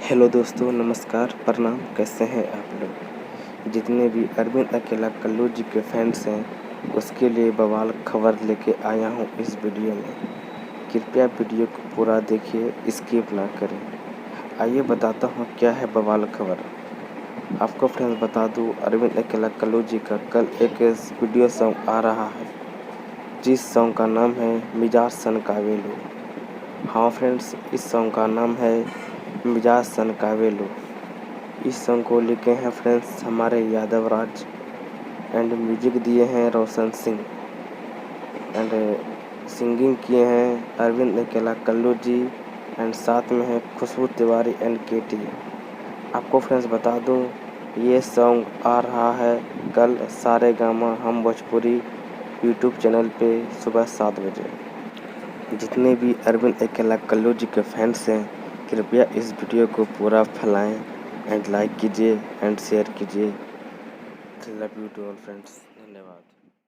Hello दोस्तों, नमस्कार, प्रणाम। कैसे हैं आप लोग? जितने भी अरविंद अकेला कल्लू जी के फैंस हैं उसके लिए बवाल खबर लेके आया हूं इस वीडियो में। कृपया वीडियो को पूरा देखिए, स्किप ना करें। आइए बताता हूं क्या है बवाल खबर। आपको फ्रेंड्स बता दूं, अरविंद अकेला कल्लू जी का कल एक वीडियो सॉन्ग आ रहा है जिस सॉन्ग का नाम है मिजाज सनकावे लो। हाँ फ्रेंड्स, इस सॉन्ग का नाम है मिजाज सनकावे लो। इस सॉन्ग को लिखे हैं फ्रेंड्स हमारे यादव राज एंड म्यूजिक दिए हैं रोशन सिंह एंड सिंगिंग किए हैं अरविंद अकेला कल्लू जी एंड साथ में है खुशबू तिवारी एंड केटी। आपको फ्रेंड्स बता दूं, ये सॉन्ग आ रहा है कल सारे गामा हम भोजपुरी यूट्यूब चैनल पे सुबह 7 बजे। जितने भी अरविंद अकेला कल्लू जी के फैंस हैं कृपया इस वीडियो को पूरा फैलाएं एंड लाइक कीजिए एंड शेयर कीजिए। Love you to all friends. धन्यवाद।